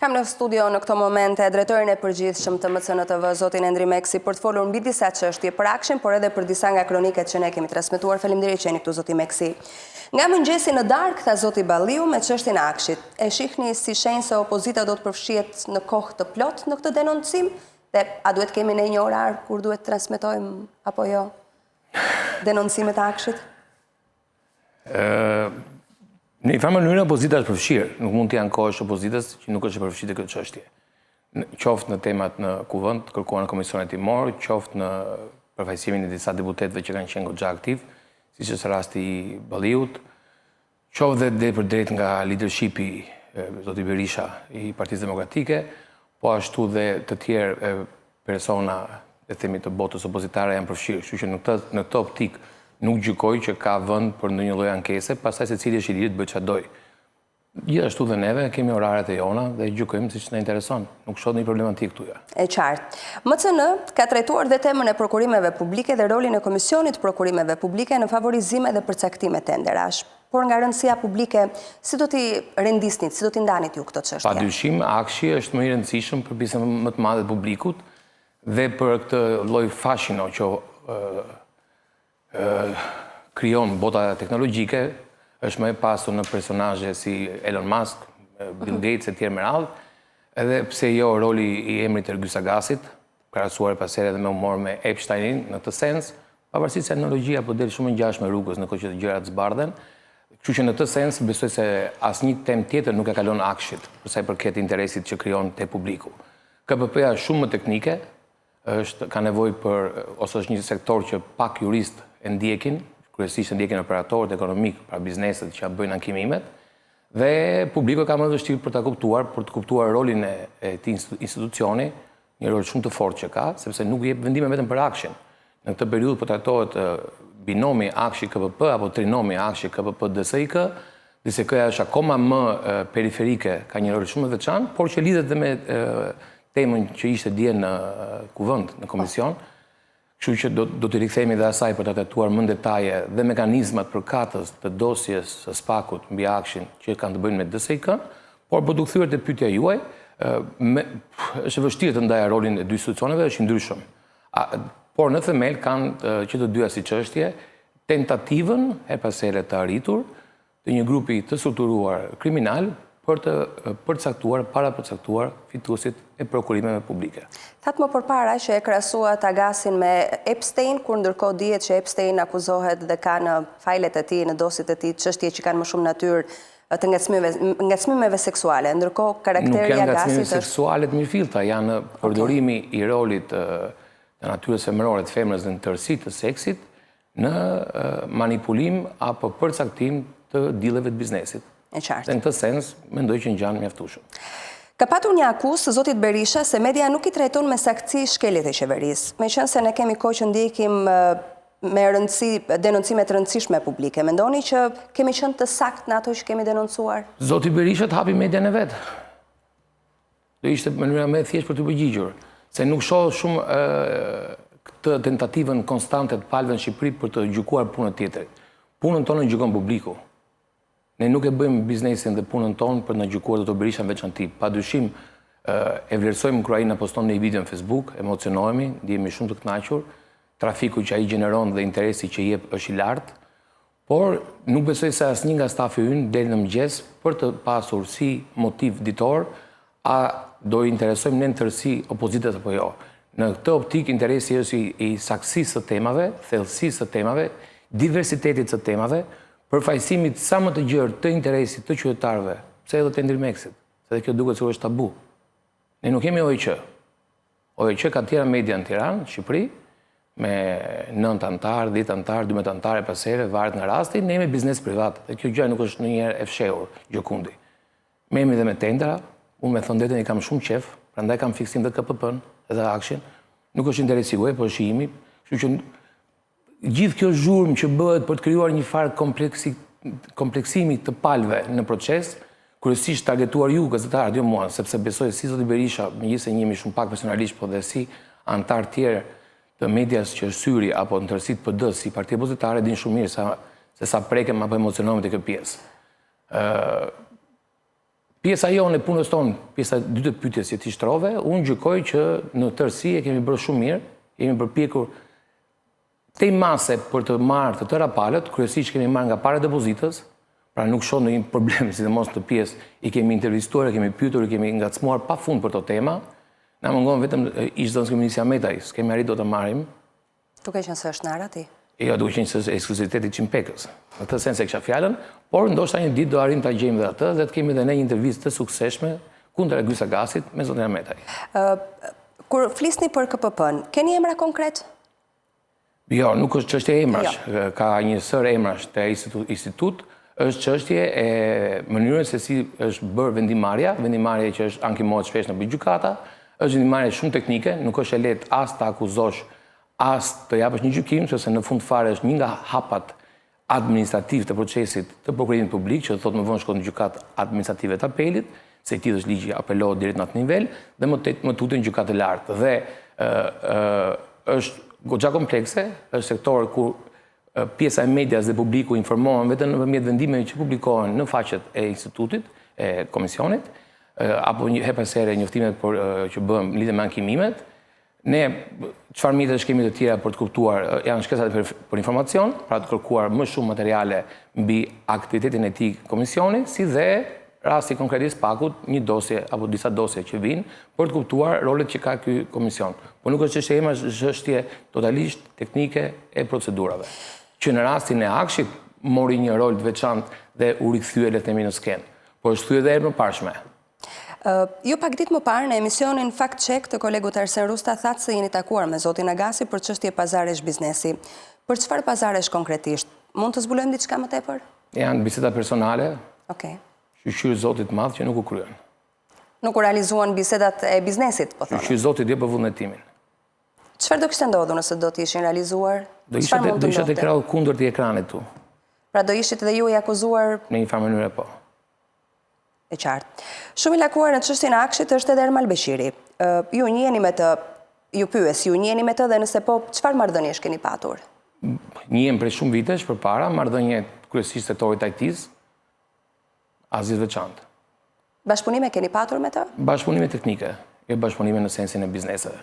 Kam në studio në këto momente drejtorin e përgjithshëm të MCNTV, zotin Endri Meksi, për të folur mbi disa çështje për Akshin, por edhe për disa nga kroniket që ne kemi transmetuar. Faleminderit që jeni këtu, zoti Meksi. Nga mëngjesi në darkë, tha zoti Balliu me çështjen e Akshit. E shihni si shenjë se opozita do të përfshihet në kohë të plot në këtë denoncim? Dhe a duhet kemi ne një orar kur duhet transmetojmë apo jo denoncimet e Akshit? Në një farë mënyrë opozita është përfshirë, nuk mund të janë kohësh opozitës që nuk është e përfshirë këtë çështje. Qoftë në temat në kuvend, kërkuar në komisionet timor, qoftë në përfaqësimin e disa deputetëve që kanë qenë goxha aktiv, siç është rasti i Balliut, qoftë dhe për drejt nga leadershipi zoti Berisha i Partisë Demokratike, po ashtu dhe të tjerë persona e themi të botës opozitare janë përfshirë. Kështu që në këtë optikë nuk gjykoj që ka vend për ndonjë lloj ankese, pastaj secili është i lirë të bëjë çfarë doj. Gjithashtu dhe neve kemi oraret e jona dhe gjykojmë siç na intereson. Nuk shoh ndonjë problematik këtu ja. E qartë. MCN ka trajtuar dhe temën e prokurimeve publike dhe rolin e Komisionit të Prokurimeve Publike në favorizime dhe përcaktime tenderash. Por nga rëndësia publike, si do t'i rendisnit, si do t'i ndanit ju këtë çështje? Padyshim, Akshi është më i rëndësishëm për pjesën më të madhe të publikut dhe për këtë lloj fashino që krijon bota teknologjike, është më e pasur në personazhe si Elon Musk, Bill Gates e tjerë me radhë, edhe pse jo roli i emrit Ergyll Sagasit, krahasuar pasere edhe me humor me Epsteinin në këtë sens, pavarësisht se teknologjia po del shumë ngjashme rrugës në kohë që të gjërat zbardhen. Kështu që në këtë sens besoj se asnjë temë tjetër nuk e kalon Akshit, për sa i përket interesit që krijon te publiku. KPP-ja është shumë më teknike, ka nevojë për, ose është një sektor që pak jurist e ndjekin, kryesisht e ndjekin operatorët ekonomik, pra bizneset që bëjnë ankimimet, dhe publiku ka më vështirë për të kuptuar rolin e këtij institucioni, një rol shumë të fortë që ka, sepse nuk jep vendime vetëm për Akshin. Në këtë periudhë po trajtohet binomi Akshi-KPP apo trinomi Akshi-KPP-DSIK, DSIK-ja është akoma më periferike, ka një rol shumë të veçantë, por që lidhet dhe me temën që ishte dje në kuvend, në komision. Kështu që do të rikthehemi dhe asaj për të trajtuar më në detaje dhe mekanizmat përkatës të dosjes së SPAK-ut mbi Akshin që kanë të bëjnë me DSIK-n, por për të kthyer te pyetja juaj, është vështirë të ndaja rolin e dy institucioneve, është i ndryshëm. Por në themel kanë që të dyja si çështje tentativën her pas here të arritur të një grupi të strukturuar kriminal për të parapërcaktuar fituesit e prokurimeve publike. Thatë më përpara që e krahasua Tagasin me Epstein, kur ndërkohë dihet që Epstein akuzohet dhe ka në fajlet e tij, në dosjet e tij, çështje që kanë më shumë natyrë të ngacmimeve seksuale. Ndërkohë karakteri i Agasit është... Nuk janë ngacmime seksuale të mirëfillta, janë përdorimi i rolit të natyrës femërore të femrës dhe në tërësi të seksit në manipulim apo përcaktim të dilleve të biznesit. E qartë. Dhe në këtë sens, mendoj që ngjan mjaftueshëm. Ka patur një akuzë zotit Berisha se media nuk i trajton me saktësi shkeljet e qeverisë. Meqense ne kemi kohë që ndjekim me denoncime të rëndësishme publike. Mendoni që kemi qenë të saktë në ato që kemi denoncuar? Zoti Berisha të hapi median e vet. Do ishte mënyra më e thjeshtë për të përgjigjur, se nuk shoh shumë këtë tentativën konstante të palëve në Shqipëri për të gjykuar punën tjetër. Punën tonë gjykon publiku. Ne nuk e bëjmë biznesin dhe punën tonë për në gjykuar Dr. Berisha në veçantë. Padyshim e vlerësojmë kur ai na poston një video në Facebook, emocionohemi, ndihemi shumë të kënaqur, trafiku që ai gjeneron dhe interesi që jep është i lartë, por nuk besoj se asnjë nga stafi ynë del në mëngjes për të pasur si motiv ditor a do i interesojmë ne në tërësi opozitës apo jo. Në këtë optikë interesi është i saktësisë së temave, thellësisë së temave, diversitetit së temave, përfaqësimit sa më të gjerë të interesit të qytetarëve, pse edhe të Endri Meksit, se kjo duket se është tabu. Ne nuk kemi OIQ. OIQ ka tjera media në Tiranë, Shqipëri, me 9 antar, 10 antar, 12 antar e pasere, varet në rasti, ne jemi biznes privat, dhe kjo gjë nuk është ndonjëherë e fshehur, gjokundi. Me jemi dhe me tendera, unë me thënë drejtën i kam shumë qef, prandaj kam fiksim dhe KPP-n, edhe Akshin, nuk është interesi juaj, por është i imi, kështu që gjithë kjo zhurmë që bëhet për të krijuar një farë kompleksimi të palëve në proces, kryesisht targetuar ju, gazetarët, jo mua, sepse besoj si zoti Berisha, megjithëse njihemi shumë pak personalisht, po dhe si antar tjerë të medias që është syri apo në tërësi të PD si parti opozitare, din shumë mirë se sa prekem apo emocionohem te kjo pjesë. Pjesa jonë e punës tonë, pjesa dytë të pyetjes që ti shtrove, unë gjykoj që në tërësi e kemi bërë shumë mirë, jemi përpjekur te mase për të marrë të tëra palët, kryesisht kemi marrë nga para depozitës, pra nuk shoh ndonjë problem, sidomos të pjesë i kemi intervistuar, i kemi pyetur, i kemi ngacmuar pafund për to tema. Na mungon vetëm ish-zënës ministri Ametaj, s'kemi arritur do të marrim. Duke qenë se është në Arati? Jo, duke qenë se është ekskluziviteti Qimpekës. Në të sens e kisha fjalën, por ndoshta një ditë do arrim ta gjejmë dhe atë dhe të kemi edhe ne një intervistë të suksesshme kundër Ergyll Sagasit me zotin Ametaj. Kur flisni për KPP-n, keni emra konkret? Jo, nuk është çështje emrash, ka një sër emrash te institut, është çështje e mënyrës se si është bërë vendimarrja që është ankimohet shpesh në gjykata, është vendimarrje shumë teknike, nuk është e lehtë as të akuzosh as të japësh një gjykim, sepse në fund fare është një nga hapat administrativ të procesit të prokurimit publik, që thotë më vonë shkon në gjykatë administrative të apelit, se i është ligji apelohet direkt në atë nivel, dhe më tutje në gjykatë lartë. Dhe është goxha komplekse, është sektor ku pjesa e medias dhe publiku informohen vetëm nëpërmjet vendimeve që publikohen në faqet e institutit, e komisionit, apo një herë njoftimet që bëhen lidhje me ankimimet. Ne, çfarë mjetesh kemi të tjera për të kuptuar, janë shkresat për informacion, pra të kërkuar më shumë materiale mbi aktivitetin e tij komisioni, si dhe rasti konkret i Spakut, një dosje apo disa dosje që vinë për të kuptuar rolet që ka ky komision. Po nuk është çështje ema, është çështje totalisht teknike e procedurave, që në rastin e Akshit mori një rol të veçantë dhe u rikthye le të themi në skenë, por është thyer edhe herë më parshme. Ju pak ditë më parë në emisionin Fact Check të kolegut Arsen Rusta thatë se jeni takuar me zotin Agasi për çështje pazaresh biznesi. Për çfarë pazaresh konkretisht? Mund të zbulojmë diçka më tepër? Janë biseda personale, Okej. shqyrë zotit madh që nuk u kryen. Nuk u realizuan bisedat e biznesit, po thonë. Shqyrë zotit dhe për vullnetimin. Çfarë do kishte ndodhur nëse do të ishin realizuar? Do ishte të krau kundër të ekranit tu. Pra do ishit edhe ju i akuzuar? Në një farë mënyrë po. E qartë. Shumë i lakuar në çështjen e Akshit është edhe Ermal Beshiri. Ju njiheni me të, ju pyes, ju njiheni me të dhe nëse po, çfarë marrëdhëniesh keni patur? Njihem prej shumë vitesh përpara, marrëdhënie kryesisht setorit të IT-s, asgjë të veçantë. Bashkëpunime keni patur me të? Bashkëpunime teknike, jo bashkëpunime në sensin e bizneseve.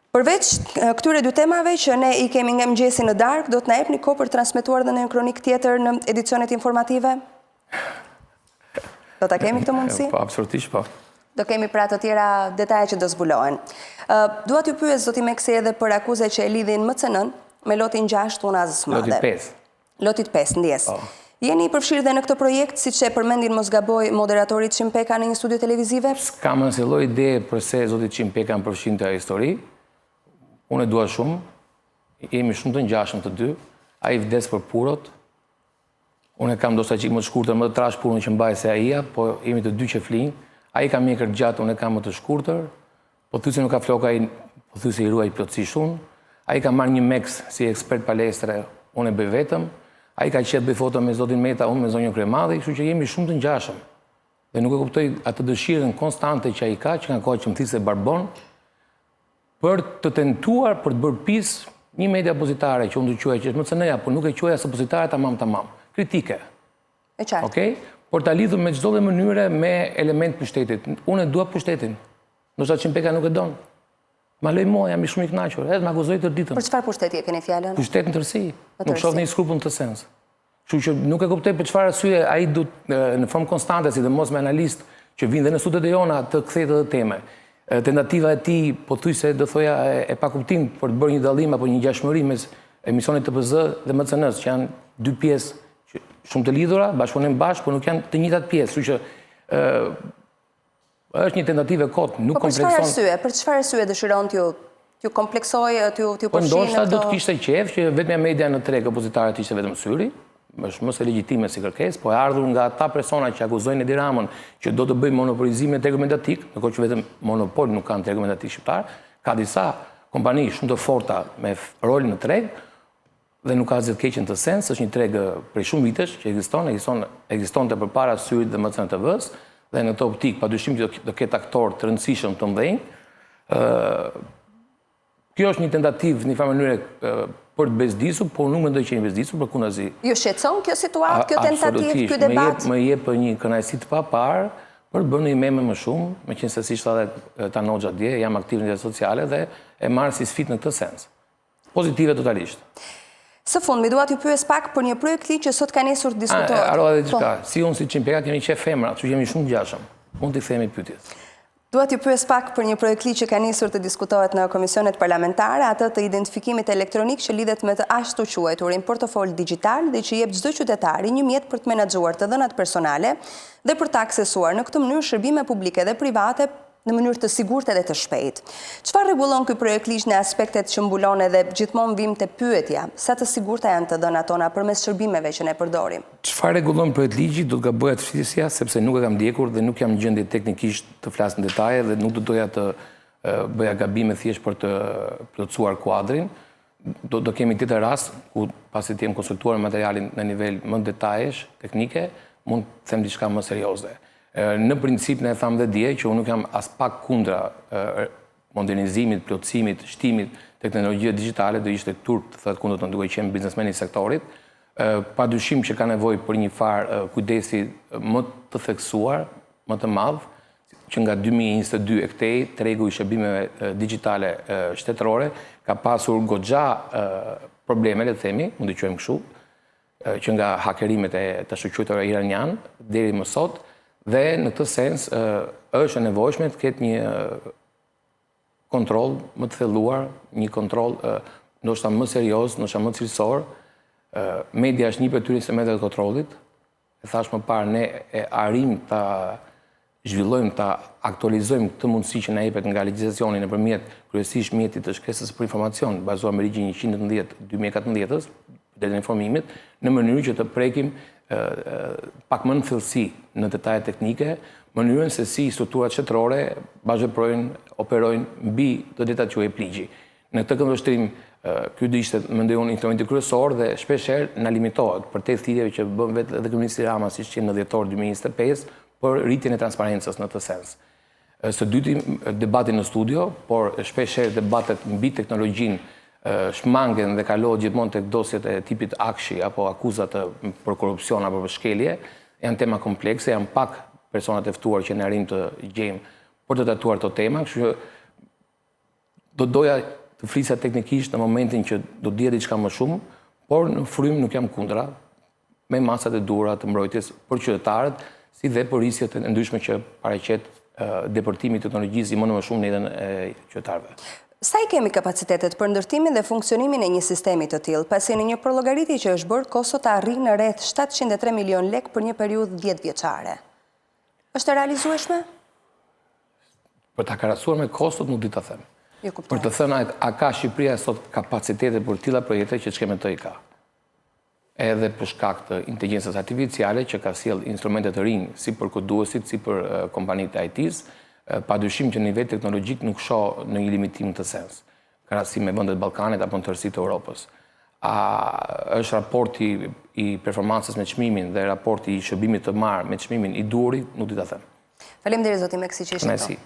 Përveç këtyre dy temave që ne i kemi nga mëngjesi në darkë, do të na jepni kohë për transmetuar edhe në një kronik tjetër në edicionet informative? Do ta kemi këtë mundësi? Po, absolutisht po. Do kemi pra të tjera detaje që do zbulohen. Dua t'ju pyes zoti Meksi edhe për akuze që e lidhin MCN-n me lotin 6 Unazës Madhe. Lotit 5. Lotit 5, ndjes. Jeni përfshirë dhe në këtë projekt, siç e përmendin mos gaboj moderatorit Qimpeka në një studio televizive? S'kam asnjë lloj ide përse zoti Qimpeka më përfshin të histori. Unë e dua shumë. Jemi shumë të ngjashëm të dy. Ai vdes për purot. Unë e kam ndoshta çik më të shkurtër, më të trash punën që mbaj se ai, po jemi të dy që flinj. Ai ka mjekër gjatë, unë e kam më të shkurtër. Po thyse nuk ka flok ai, po thyse i ruaj plotësisht unë. Ai ka marrë një meks si ekspert palestre, unë e bëj vetëm. Ai ka qenë bëj foto me zotin Meta, unë me zonjën Kryemadhi, kështu që jemi shumë të ngjashëm. Dhe nuk e kuptoj atë dëshirën konstante që ai ka, që nga kohë që më thiste barbon, për të tentuar për të bërë pis një media opozitare që unë do quaj që është MCN-ja, por nuk e quaj as opozitare tamam. Kritike. E qartë. Okej? Por ta lidhur me çdo lloj mënyre me element pushtetit. Unë e dua pushtetin. Ndoshta Qimpeka nuk e don. Ma lej mua, jam i shumë i kënaqur, edhe më akuzoi të ditën. Për çfarë pushteti e keni fjalën? Pushtet në tërësi. Nuk shoh një skrupull në të sens. Kështu që nuk e kuptoj për çfarë arsye ai në formë konstante, sidomos me analist që vinë dhe në studiot e jona të kthehet edhe teme. Tentativa e tij, pothuajse do thoja e pa kuptim për të bërë një dallim apo një ngjashmëri mes emisionit TPZ dhe MCN-s, që janë dy pjesë shumë të lidhura, bashkëpunim bashkë, por nuk janë të njëjtat pjesë, kështu që është një tentativë e kot, nuk komplekson. Për çfarë arsye dëshiron t'ju kompleksoj, t'ju Po përfshin? ndoshta do të kishte qejf që vetëm media në treg opozitare të ishte vetëm syri, është mos e legjitime si kërkesë, po e ardhur nga ata persona që akuzojnë Edi Ramën që do të bëjë monopolizim me tregu mediatik, ndërkohë që vetëm monopol nuk kanë tregu mediatik shqiptar, ka disa kompani shumë të forta me rolin në treg, dhe nuk ka asgjë të keq në të sens, është një treg prej shumë vitesh që ekzistonte përpara syrit dhe MCN TV-s, dhe në këtë optik padyshim që do ketë aktor të rëndësishëm të mëdhenj. Kjo është një tentativë në një farë mënyrë për të bezdisur, por nuk mendoj që jemi bezdisur, përkundazi. Ju shqetëson kjo situatë, kjo tentativë, ky debat? Më jep një kënaqësi të papar, për bërë një meme më shumë, me qenë se si shtatë ta Noxha dje, jam aktiv në rrjetet sociale dhe e marrë si sfidë në këtë sens. Pozitive totalisht. Së fundmi, dua t'ju pyes pak për një projekt ligj që sot ka nisur të diskutohet. Aro edhe diçka, si unë si Qimpeka kemi qef femra, që jemi shumë ngjashëm. Mund t'i kthehemi pyetjes. Dua t'ju pyes pak për një projekt ligj që ka nisur të diskutohet në komisionet parlamentare, atë të identifikimit elektronik që lidhet me të ashtu quajturin portofol digjital dhe që jep çdo qytetari një mjet për të menaxhuar të dhënat personale dhe për të aksesuar në këtë mënyrë shërbime publike dhe private në mënyrë të sigurtë dhe të shpejtë. Çfarë rregullon ky projekt ligj në aspektet që mbulon edhe gjithmonë vim te pyetja, sa të sigurta janë të dhënat tona përmes shërbimeve që ne përdorim? Çfarë rregullon projekt ligji do të gaboja të flisja sepse nuk e kam ndjekur dhe nuk jam në gjendje teknikisht të flas në detaje dhe nuk do doja të bëja gabime thjesht për të plotësuar kuadrin. Do kemi tjetër rast ku pasi të jem konsultuar materialin në nivel më detajesh, teknike, mund të them diçka më serioze. Në princip ne thamë dhe dje që unë nuk jam as pak kundra modernizimit, plotësimit, shtimit teknologjia digjitale, do ishte turp të thëtë kundër të duke qenë biznesmeni sektorit, pa dyshim që ka nevojë për një farë kujdesi më të theksuar, më të madh, që nga 2022 e këtej tregu i shërbimeve digjitale shtetërore ka pasur goxha probleme, le të themi, mund të quajmë kështu, që nga hakerimet e të shoqëruar iranian deri më sot. Dhe në këtë sens është e nevojshme të ketë një kontroll më të thelluar, një kontroll ndoshta më serioz, ndoshta më cilësor. Media është një prej tyre instrumenteve të kontrollit. E thash më parë, ne e arrim ta zhvillojmë, ta aktualizojmë këtë mundësi që na jepet nga legjislacioni nëpërmjet kryesisht mjetit të shkresës për informacion bazuar me ligjin 110/2014 drejtën e informimit, në mënyrë që të prekim pak më në thellësi në detajet teknike, mënyrën se si strukturat shtetërore bashkëpunojnë, operojnë mbi të detajat që jep ligji. Në këtë këndvështrim, ky do ishte mendoj unë instrumenti kryesor dhe shpeshherë na limitohet për te thirrjeve që bën vetë edhe kryeministri Rama siç që në dhjetor 2025 për rritjen e transparencës në këtë sens. Së dyti, debati në studio, por shpeshherë debatet mbi teknologjinë shmangen dhe kalohet gjithmonë tek dosjet e tipit akshi apo akuzat për korrupsion apo për shkelje, janë tema komplekse, janë pak personat e ftuar që ne arrim të gjejmë për të trajtuar këto tema, kështu që do doja të flisja teknikisht në momentin që do dihet diçka më shumë, por në frym nuk jam kundra me masat e duhura të mbrojtjes për qytetarët, si dhe për risjet e ndryshme që paraqet depërtimi i teknologjisë më shumë në jetën e qytetarëve. Sa i kemi kapacitetet për ndërtimin dhe funksionimin e një sistemi të tillë, pasi në një prollogaritje që është bërë, kosto të arrijë në rreth 703 milion lek për një periudhë 10 vjeçare. Është e realizueshme? Për ta krahasuar me kostot nuk di ta them. Jo kuptoj. Për të thënë a ka Shqipëria sot kapacitete për tilla projekte që ç'kemë të i ka. Edhe për shkak të inteligjencës artificiale që ka sjell instrumente të rinj si për koduesit, si për kompanitë IT-s, padyshim që në nivel teknologjik nuk shoh në një limitim të sens, krahasim me vendet Ballkanit apo në tërësitë të Europës. A është raporti i performancës me çmimin dhe raporti i shërbimit të marrë me çmimin i duhurit, nuk di ta them. Faleminderit zoti Meksi që ishit këtu.